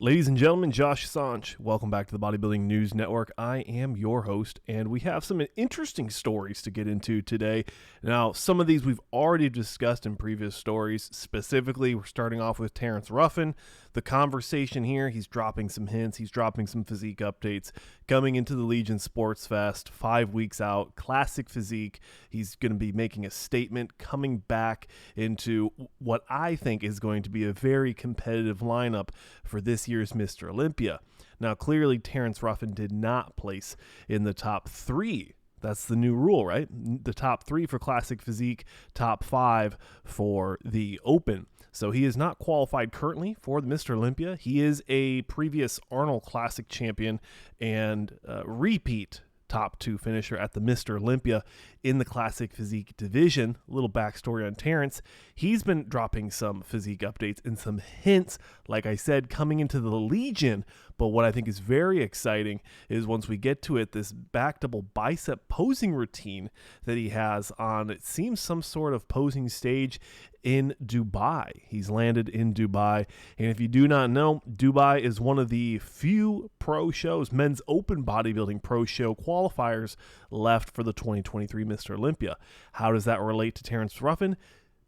Ladies and gentlemen, Josh Sanch. Welcome back to the Bodybuilding News Network. I am your host, and we have some interesting stories to get into today. Now, some of these we've already discussed in previous stories. Specifically, we're starting off with Terence Ruffin. The conversation here, he's dropping some hints, he's dropping some physique updates. Coming into the Legion Sports Fest, 5 weeks out, classic physique. He's going to be making a statement, coming back into what I think is going to be a very competitive lineup for this year's Mr. Olympia. Now, clearly, Terence Ruffin did not place in the top 3. That's the new rule, right? The top 3 for Classic Physique, top 5 for the Open. So he is not qualified currently for the Mr. Olympia. He is a previous Arnold Classic champion and repeat top 2 finisher at the Mr. Olympia in the Classic Physique division. A little backstory on Terence. He's been dropping some physique updates and some hints, like I said, coming into the Legion. But what I think is very exciting is once we get to it, this back double bicep posing routine that he has on, it seems, some sort of posing stage in Dubai. He's landed in Dubai. And if you do not know, Dubai is one of the few pro shows, men's open bodybuilding pro show qualifiers left for the 2023 Mr. Olympia. How does that relate to Terence Ruffin?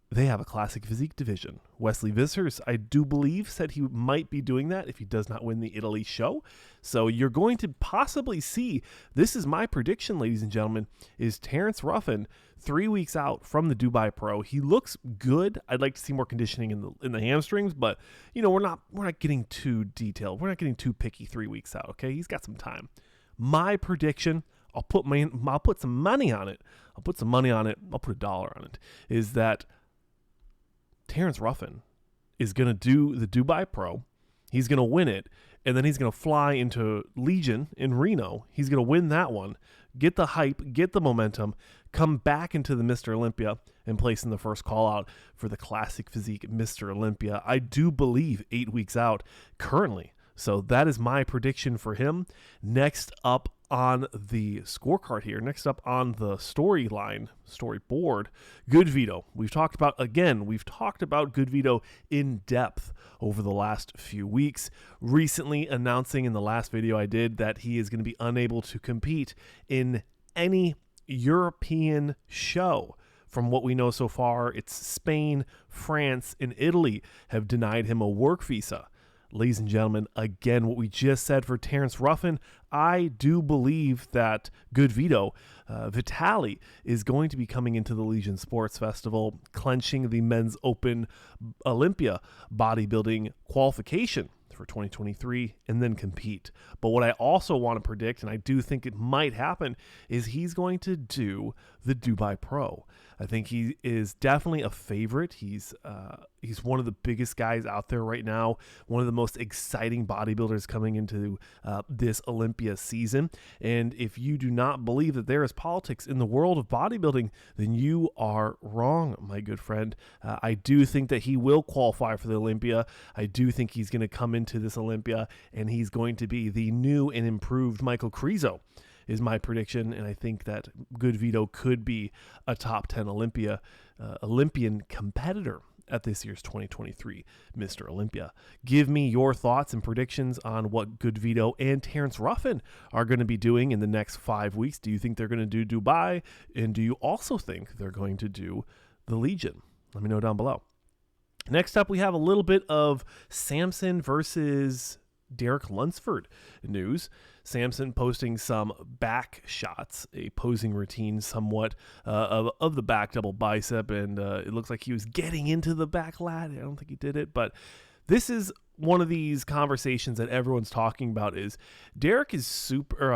They have a Classic Physique division. Wesley Vissers, I do believe, said he might be doing that if he does not win the Italy show. So you're going to possibly see, this is my prediction, ladies and gentlemen, is Terence Ruffin 3 weeks out from the Dubai Pro. He looks good. I'd like to see more conditioning in the hamstrings, but we're not getting too detailed. We're not getting too picky 3 weeks out, okay? He's got some time. My prediction, I'll put some money on it. I'll put $1 on it, is that Terence Ruffin is going to do the Dubai Pro. He's going to win it, and then he's going to fly into Legion in Reno. He's going to win that one, get the hype, get the momentum, come back into the Mr. Olympia, and place in the first call out for the Classic Physique Mr. Olympia. I do believe 8 weeks out currently. So that is my prediction for him. Next up on the scorecard here, next up on the storyboard, Goodvito. We've talked about Goodvito in depth over the last few weeks. Recently announcing in the last video I did that he is going to be unable to compete in any European show. From what we know so far, it's Spain, France, and Italy have denied him a work visa. Ladies and gentlemen, again, what we just said for Terence Ruffin, I do believe that Goodvito, Vitali, is going to be coming into the Legion Sports Festival, clenching the Men's Open Olympia bodybuilding qualification for 2023 and then compete. But what I also want to predict, and I do think it might happen, is he's going to do the Dubai Pro. I think he is definitely a favorite. He's one of the biggest guys out there right now, one of the most exciting bodybuilders coming into this Olympia season. And if you do not believe that there is politics in the world of bodybuilding, then you are wrong, my good friend. I do think that he will qualify for the Olympia. I do think he's going to come into this Olympia and he's going to be the new and improved Michael Krizo, is my prediction, and I think that Goodvito could be a top 10 Olympian competitor at this year's 2023 Mr. Olympia. Give me your thoughts and predictions on what Goodvito and Terence Ruffin are going to be doing in the next 5 weeks. Do you think they're going to do Dubai, and do you also think they're going to do the Legion? Let me know down below. Next up, we have a little bit of Samson versus Derek Lunsford news. Samson posting some back shots, a posing routine somewhat of the back double bicep, and it looks like he was getting into the back lat. I don't think he did it, but this is one of these conversations that everyone's talking about. Is Derek is super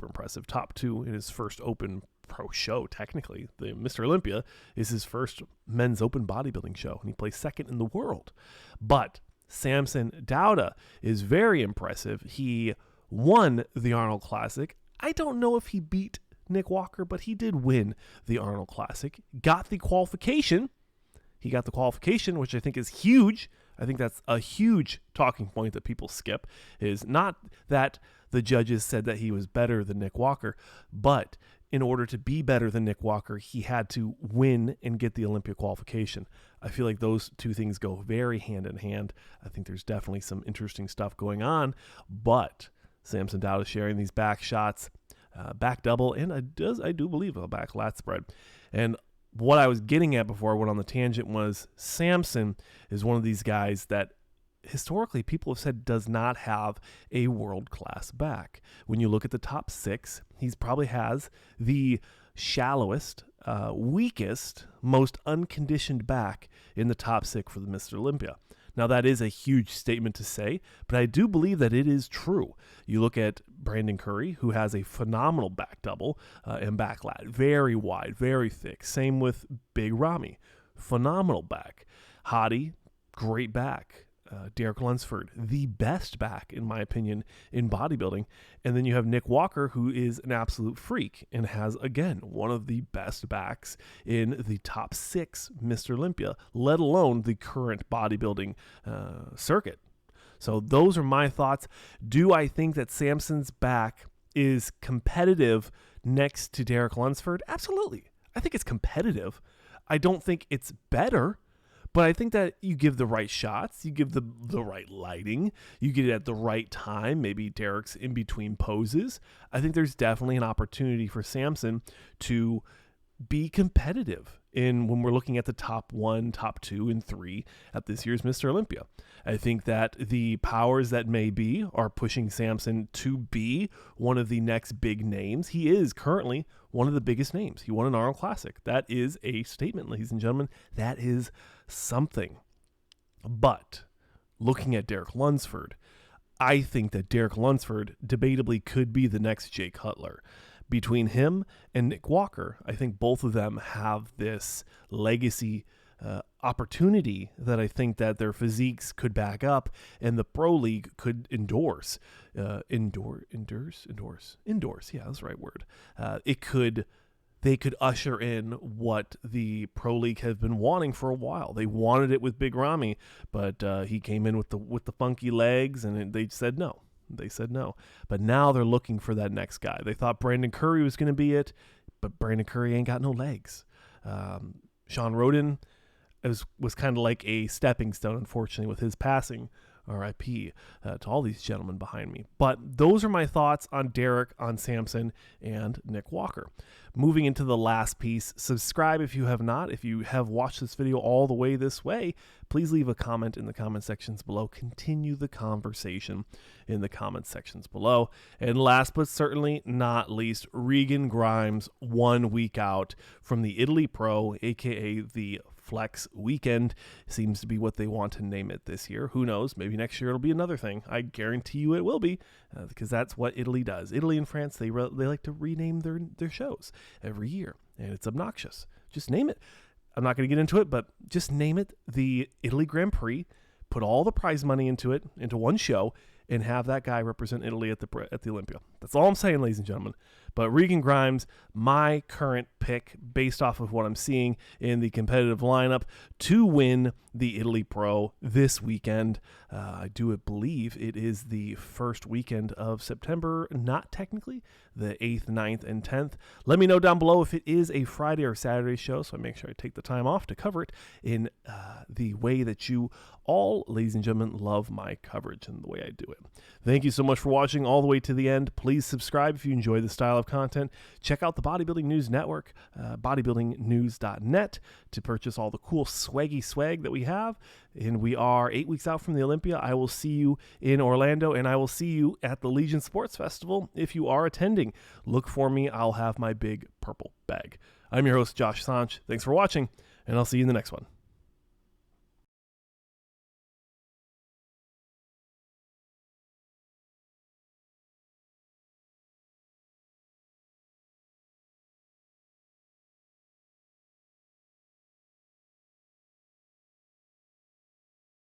impressive. Top 2 in his first open pro show. Technically, the Mr. Olympia is his first men's open bodybuilding show, and he plays second in the world. But Samson Dauda is very impressive. He won the Arnold Classic. I don't know if he beat Nick Walker, but he did win the Arnold Classic. Got the qualification. He got the qualification, which I think is huge. I think that's a huge talking point that people skip, is not that the judges said that he was better than Nick Walker, but in order to be better than Nick Walker, he had to win and get the Olympia qualification. I feel like those two things go very hand in hand. I think there's definitely some interesting stuff going on, but Samson Dauda sharing these back shots, back double, and I do believe a back lat spread. And what I was getting at before I went on the tangent was Samson is one of these guys that historically people have said does not have a world-class back. When you look at the top 6, he probably has the shallowest, weakest, most unconditioned back in the top 6 for the Mr. Olympia. Now, that is a huge statement to say, but I do believe that it is true. You look at Brandon Curry, who has a phenomenal back double and back lat, very wide, very thick. Same with Big Ramy, phenomenal back. Hottie, great back. Derek Lunsford, the best back, in my opinion, in bodybuilding. And then you have Nick Walker, who is an absolute freak and has, again, one of the best backs in the top 6 Mr. Olympia, let alone the current bodybuilding circuit. So those are my thoughts. Do I think that Samson's back is competitive next to Derek Lunsford? Absolutely. I think it's competitive. I don't think it's better. But I think that you give the right shots, you give the right lighting, you get it at the right time, maybe Derek's in between poses. I think there's definitely an opportunity for Samson to be competitive when we're looking at the top 1, top 2, and 3 at this year's Mr. Olympia. I think that the powers that may be are pushing Samson to be one of the next big names. He is currently one of the biggest names. He won an Arnold Classic. That is a statement, ladies and gentlemen. That is something. But looking at Derek Lunsford, I think that Derek Lunsford debatably could be the next Jay Cutler. Between him and Nick Walker, I think both of them have this legacy opportunity that I think that their physiques could back up and the Pro League could endorse. Endorse. Yeah, that's the right word. They could usher in what the Pro League has been wanting for a while. They wanted it with Big Ramy, but he came in with the funky legs, and they said no. They said no. But now they're looking for that next guy. They thought Brandon Curry was going to be it, but Brandon Curry ain't got no legs. Sean Roden was kind of like a stepping stone, unfortunately, with his passing. R.I.P. To all these gentlemen behind me. But those are my thoughts on Derek, on Samson, and Nick Walker. Moving into the last piece, subscribe if you have not. If you have watched this video all the way this way, please leave a comment in the comment sections below. Continue the conversation in the comment sections below. And last but certainly not least, Regan Grimes 1 week out from the Italy Pro, aka the Flex Weekend. Seems to be what they want to name it this year. Who knows? Maybe next year it'll be another thing. I guarantee you it will be, because that's what Italy does. Italy and France, they like to rename their shows every year, and it's obnoxious. Just name it. I'm not going to get into it, but just name it the Italy Grand Prix. Put all the prize money into one show, and have that guy represent Italy at the Olympia. That's all I'm saying, ladies and gentlemen. But Regan Grimes, my current pick, based off of what I'm seeing in the competitive lineup, to win the Italy Pro this weekend. I do believe it is the first weekend of September, not technically, the 8th, 9th, and 10th. Let me know down below if it is a Friday or Saturday show, so I make sure I take the time off to cover it in the way that you all, ladies and gentlemen, love my coverage and the way I do it. Thank you so much for watching all the way to the end. Please subscribe if you enjoy the style of content. Check out the Bodybuilding News Network, bodybuildingnews.net, to purchase all the cool swaggy swag that we have. And we are 8 weeks out from the Olympia. I will see you in Orlando, and I will see you at the Legion Sports Festival if you are attending. Look for me. I'll have my big purple bag. I'm your host, Josh Sanch. Thanks for watching, and I'll see you in the next one.